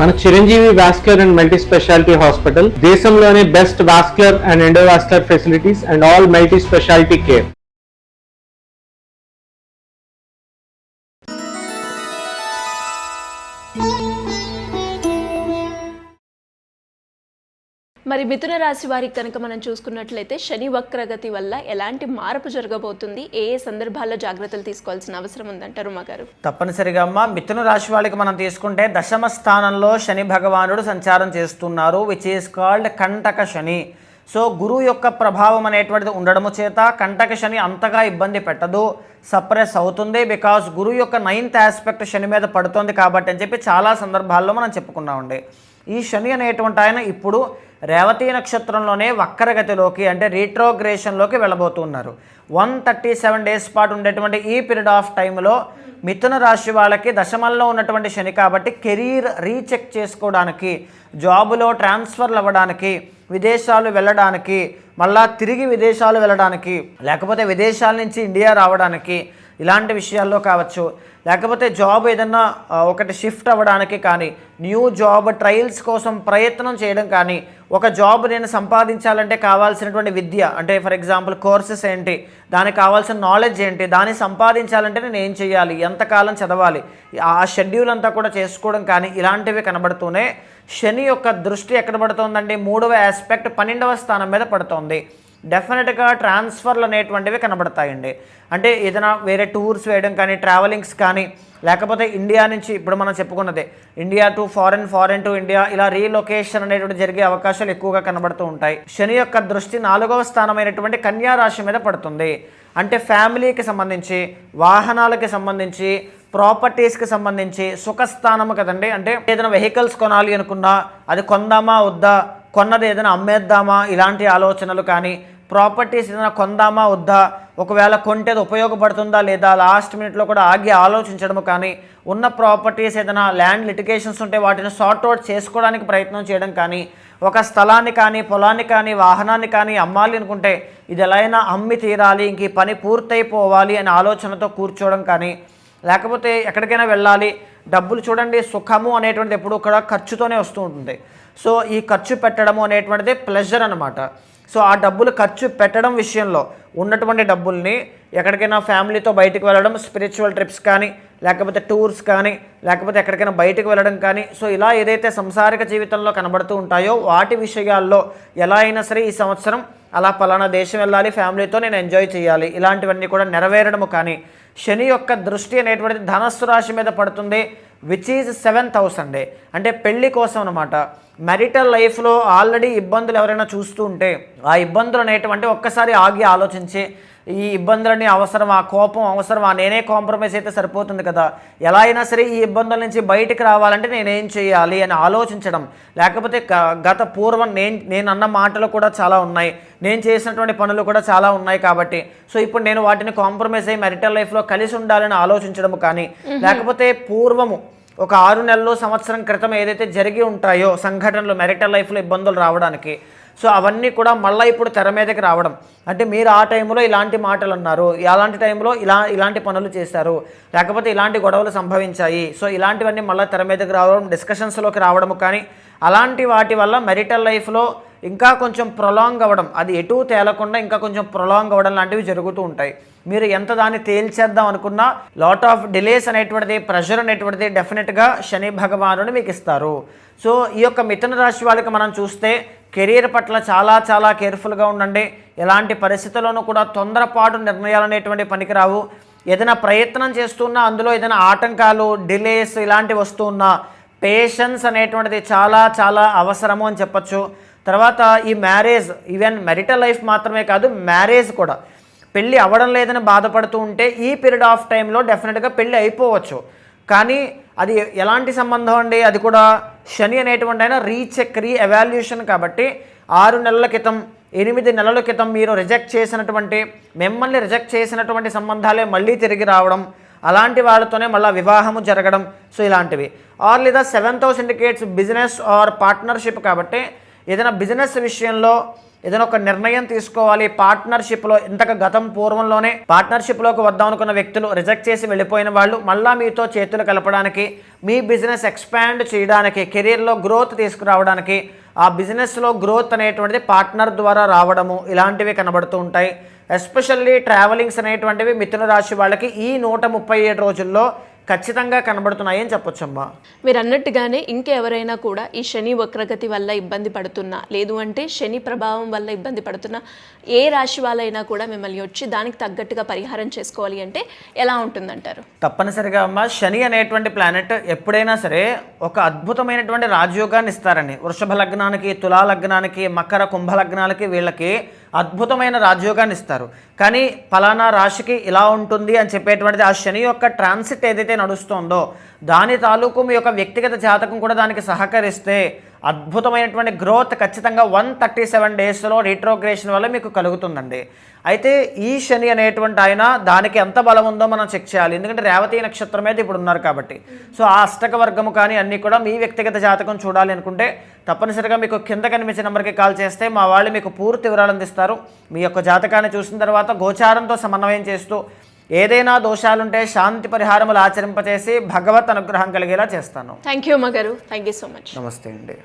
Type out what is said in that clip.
మన Chiranjeevi vascular and multi speciality hospital దేశంలోనే best vascular and endovascular facilities and all multi speciality care. మరి మిథున రాశి వారికి కనుక మనం చూసుకున్నట్లయితే శని వక్రగతి వల్ల ఎలాంటి మార్పు జరగబోతుంది, ఏ ఏ సందర్భాల్లో జాగ్రత్తలు తీసుకోవాల్సిన అవసరం ఉందంటారు మా గారు? తప్పనిసరిగా అమ్మ, మిథున రాశి వాళ్ళకి మనం తీసుకుంటే దశమ స్థానంలో శని భగవానుడు సంచారం చేస్తున్నారు, విచ్ ఈస్ కాల్డ్ కంటక శని. సో గురువు యొక్క ప్రభావం అనేటువంటిది ఉండడము చేత కంటక శని అంతగా ఇబ్బంది పెట్టదు, సప్రెస్ అవుతుంది. బికాస్ గురువు యొక్క 9th ఆస్పెక్ట్ శని మీద పడుతుంది కాబట్టి అని చెప్పి చాలా సందర్భాల్లో మనం చెప్పుకున్నామండి. ఈ శని అనేటువంటి ఆయన ఇప్పుడు రేవతి నక్షత్రంలోనే వక్రగతిలోకి అంటే రీట్రోగ్రేషన్లోకి వెళ్ళబోతున్నారు. 137 డేస్ పాటు ఉండేటువంటి ఈ పీరియడ్ ఆఫ్ టైంలో మిథున రాశి వాళ్ళకి దశమంలో ఉన్నటువంటి శని కాబట్టి కెరీర్ రీచెక్ చేసుకోవడానికి, జాబులో ట్రాన్స్ఫర్లు అవ్వడానికి, విదేశాలు వెళ్ళడానికి, మళ్ళా తిరిగి విదేశాలు వెళ్ళడానికి, లేకపోతే విదేశాల నుంచి ఇండియా రావడానికి, ఇలాంటి విషయాల్లో కావచ్చు, లేకపోతే జాబ్ ఏదన్నా ఒకటి షిఫ్ట్ అవ్వడానికి కానీ, న్యూ జాబ్ ట్రయల్స్ కోసం ప్రయత్నం చేయడం కానీ, ఒక జాబ్ నేను సంపాదించాలంటే కావాల్సినటువంటి విద్య అంటే ఫర్ ఎగ్జాంపుల్ కోర్సెస్ ఏంటి, దానికి కావాల్సిన నాలెడ్జ్ ఏంటి, దాన్ని సంపాదించాలంటే నేను ఏం చేయాలి, ఎంతకాలం చదవాలి, ఆ షెడ్యూల్ అంతా కూడా చేసుకోవడం కానీ ఇలాంటివి కనబడుతూనే శని యొక్క దృష్టి ఎక్కడ పడుతుందండి? 3వ ఆస్పెక్ట్ 12వ స్థానం మీద పడుతుంది. డెఫినెట్గా ట్రాన్స్ఫర్లు అనేటువంటివి కనబడతాయండి. అంటే ఏదైనా వేరే టూర్స్ వేయడం కానీ, ట్రావెలింగ్స్ కానీ, లేకపోతే ఇండియా నుంచి ఇప్పుడు మనం చెప్పుకున్నదే India to foreign, foreign to India, ఇలా రీలొకేషన్ అనేటువంటి జరిగే అవకాశాలు ఎక్కువగా కనబడుతూ ఉంటాయి. శని యొక్క దృష్టి 4వ స్థానమైనటువంటి కన్యా రాశి మీద పడుతుంది. అంటే ఫ్యామిలీకి సంబంధించి, వాహనాలకి సంబంధించి, ప్రాపర్టీస్కి సంబంధించి సుఖస్థానము కదండి. అంటే ఏదైనా వెహికల్స్ కొనాలి అనుకున్నా అది కొందామా వద్దా, కొన్నది ఏదైనా అమ్మేద్దామా, ఇలాంటి ఆలోచనలు కానీ, ప్రాపర్టీస్ ఏదైనా కొందామా వద్దా, ఒకవేళ కొంటేది ఉపయోగపడుతుందా లేదా, లాస్ట్ మినిట్లో కూడా ఆగి ఆలోచించడము కానీ, ఉన్న ప్రాపర్టీస్ ఏదైనా ల్యాండ్ లిటిగేషన్స్ ఉంటే వాటిని సార్ట్అవుట్ చేసుకోవడానికి ప్రయత్నం చేయడం కానీ, ఒక స్థలాన్ని కానీ, పొలాన్ని కానీ, వాహనాన్ని కానీ అమ్మాలి అనుకుంటే ఇది ఎలా అయినా అమ్మి తీరాలి, ఇంక ఈ పని పూర్తయిపోవాలి అనే ఆలోచనతో కూర్చోవడం కానీ, లేకపోతే ఎక్కడికైనా వెళ్ళాలి, డబ్బులు చూడండి సుఖము అనేటువంటిది ఎప్పుడు కూడా ఖర్చుతోనే వస్తూ ఉంటుంది. సో ఈ ఖర్చు పెట్టడము అనేటువంటిది ప్లెజర్ అనమాట. సో ఆ డబ్బులు ఖర్చు పెట్టడం విషయంలో ఉన్నటువంటి డబ్బుల్ని ఎక్కడికైనా ఫ్యామిలీతో బయటకు వెళ్ళడం, స్పిరిచువల్ ట్రిప్స్ కానీ, లేకపోతే టూర్స్ కానీ, లేకపోతే ఎక్కడికైనా బయటకు వెళ్ళడం కానీ, సో ఇలా ఏదైతే సంసారిక జీవితంలో కనబడుతూ ఉంటాయో వాటి విషయాల్లో ఎలా అయినా సరే ఈ సంవత్సరం అలా పలానా దేశం వెళ్ళాలి, ఫ్యామిలీతో నేను ఎంజాయ్ చేయాలి, ఇలాంటివన్నీ కూడా నెరవేరడము కానీ. శని యొక్క దృష్టి అనేటువంటిది ధనస్సు రాశి మీద పడుతుంది, విచ్ ఈజ్ 7th హౌస్ అండి. అంటే పెళ్లి కోసం అనమాట. మ్యారిటల్ లైఫ్లో ఆల్రెడీ ఇబ్బందులు ఎవరైనా చూస్తూ ఉంటే ఆ ఇబ్బందులు అనేటువంటి ఒక్కసారి ఆగి ఆలోచించి ఈ ఇబ్బందులని అవసరమా, కోపం అవసరమా, నేనే కాంప్రమైజ్ అయితే సరిపోతుంది కదా, ఎలా అయినా సరే ఈ ఇబ్బందుల నుంచి బయటికి రావాలంటే నేనేం చేయాలి అని ఆలోచించడం, లేకపోతే గత పూర్వం నేను అన్న మాటలు కూడా చాలా ఉన్నాయి, నేను చేసినటువంటి పనులు కూడా చాలా ఉన్నాయి కాబట్టి సో ఇప్పుడు నేను వాటిని కాంప్రమైజ్ అయ్యి మ్యారిటల్ లైఫ్లో కలిసి ఉండాలని ఆలోచించడం కానీ, లేకపోతే పూర్వము ఒక 6 నెలలు సంవత్సరం క్రితం ఏదైతే జరిగి ఉంటాయో సంఘటనలు మ్యారిటల్ లైఫ్లో ఇబ్బందులు రావడానికి, సో అవన్నీ కూడా మళ్ళీ ఇప్పుడు తెర మీదకి రావడం. అంటే మీరు ఆ టైంలో ఇలాంటి మాటలు అన్నారు, అలాంటి టైంలో ఇలాంటి పనులు చేశారు, లేకపోతే ఇలాంటి గొడవలు సంభవించాయి, సో ఇలాంటివన్నీ మళ్ళీ తెర మీదకి రావడం, డిస్కషన్స్లోకి రావడము కానీ, అలాంటి వాటి వల్ల మ్యారిటల్ లైఫ్లో ఇంకా కొంచెం ప్రొలాంగ్ అవ్వడం, అది ఎటు తేలకుండా ఇంకా కొంచెం ప్రొలాంగ్ అవ్వడం లాంటివి జరుగుతూ ఉంటాయి. మీరు ఎంత దాన్ని తేల్చేద్దాం అనుకున్నా లాట్ ఆఫ్ డిలేస్ అనేటువంటిది, ప్రెషర్ అనేటువంటిది డెఫినెట్గా శని భగవానుడు మీకు ఇస్తారు. సో ఈ యొక్క మిథున రాశి వాళ్ళకి మనం చూస్తే కెరీర్ పట్ల చాలా చాలా కేర్ఫుల్గా ఉండండి. ఎలాంటి పరిస్థితుల్లోనూ కూడా తొందరపాటు నిర్ణయాలు అనేటువంటి పనికిరావు. ఏదైనా ప్రయత్నం చేస్తున్నా అందులో ఏదైనా ఆటంకాలు, డిలేస్ ఇలాంటివి వస్తున్నా పేషెన్స్ అనేటువంటిది చాలా చాలా అవసరము అని చెప్పచ్చు. తర్వాత ఈ మ్యారేజ్, ఈవెన్ మ్యారిటల్ లైఫ్ మాత్రమే కాదు, మ్యారేజ్ కూడా, పెళ్ళి అవ్వడం లేదని బాధపడుతూ ఉంటే ఈ పీరియడ్ ఆఫ్ టైంలో డెఫినెట్గా పెళ్ళి అయిపోవచ్చు. కానీ అది ఎలాంటి సంబంధం అండి, అది కూడా శని అనేటువంటి ఆయన రీచెక్, రీఎవాల్యూషన్ కాబట్టి 6 నెలల క్రితం, 8 నెలల క్రితం మీరు మిమ్మల్ని రిజెక్ట్ చేసినటువంటి సంబంధాలే మళ్ళీ తిరిగి రావడం, అలాంటి వాళ్ళతోనే మళ్ళీ వివాహము జరగడం, సో ఇలాంటివి. ఆర్ లేదా 7th house indicates business are partnership కాబట్టి ఏదైనా బిజినెస్ విషయంలో ఏదైనా ఒక నిర్ణయం తీసుకోవాలి, పార్ట్నర్షిప్లో ఇంతకు గతం పూర్వంలోనే పార్ట్నర్షిప్లోకి వద్దాం అనుకున్న వ్యక్తులు రిజెక్ట్ చేసి వెళ్ళిపోయిన వాళ్ళు మళ్ళీ మీతో చేతులు కలపడానికి, మీ బిజినెస్ ఎక్స్పాండ్ చేయడానికి, కెరీర్లో గ్రోత్ తీసుకురావడానికి, ఆ బిజినెస్లో గ్రోత్ అనేటువంటిది పార్ట్నర్ ద్వారా రావడము ఇలాంటివి కనబడుతూ ఉంటాయి. ఎస్పెషల్లీ ట్రావెలింగ్స్ అనేటువంటివి మిథున రాశి వాళ్ళకి ఈ 137 రోజుల్లో ఖచ్చితంగా కనబడుతున్నాయి అని చెప్పొచ్చమ్మా. మీరు అన్నట్టుగానే ఇంకెవరైనా కూడా ఈ శని వక్రగతి వల్ల ఇబ్బంది పడుతున్నా, లేదు అంటే శని ప్రభావం వల్ల ఇబ్బంది పడుతున్నా, ఏ రాశి వాళ్ళైనా కూడా మిమ్మల్ని వచ్చి దానికి తగ్గట్టుగా పరిహారం చేసుకోవాలి అంటే ఎలా ఉంటుందంటారు? తప్పనిసరిగా అమ్మ, శని అనేటువంటి ప్లానెట్ ఎప్పుడైనా సరే ఒక అద్భుతమైనటువంటి రాజయోగాన్ని ఇస్తారని. వృషభ లగ్నానికి, తులా లగ్నానికి, మకర కుంభ లగ్నాలకి వీళ్ళకి అద్భుతమైన రాజయోగాన్ని ఇస్తారు. కానీ ఫలానా రాశికి ఇలా ఉంటుంది అని చెప్పేటువంటిది ఆ శని యొక్క ట్రాన్సిట్ ఏదైతే నడుస్తుందో దాని తాలూకు మీ యొక్క వ్యక్తిగత జాతకం కూడా దానికి సహకరిస్తే అద్భుతమైనటువంటి గ్రోత్ ఖచ్చితంగా 137 డేస్లో రీట్రోగ్రేషన్ వల్ల మీకు కలుగుతుందండి. అయితే ఈ శని అనేటువంటి ఆయన దానికి ఎంత బలం ఉందో మనం చెక్ చేయాలి. ఎందుకంటే రేవతి నక్షత్రం మీద ఇప్పుడు ఉన్నారు కాబట్టి. సో ఆ అష్టక వర్గము కానీ అన్నీ కూడా మీ వ్యక్తిగత జాతకం చూడాలి అనుకుంటే తప్పనిసరిగా మీకు కింద కనిపించే నెంబర్కి కాల్ చేస్తే మా వాళ్ళు మీకు పూర్తి వివరాలు అందిస్తారు. మీ యొక్క జాతకాన్ని చూసిన తర్వాత గోచారంతో సమన్వయం చేస్తూ ఏదైనా దోషాలుంటే శాంతి పరిహారములు ఆచరింపచేసి భగవత్ అనుగ్రహం కలిగేలా చేస్తాను. థ్యాంక్ యూ అమ్మగారు, థ్యాంక్ యూ సో మచ్. నమస్తే అండి.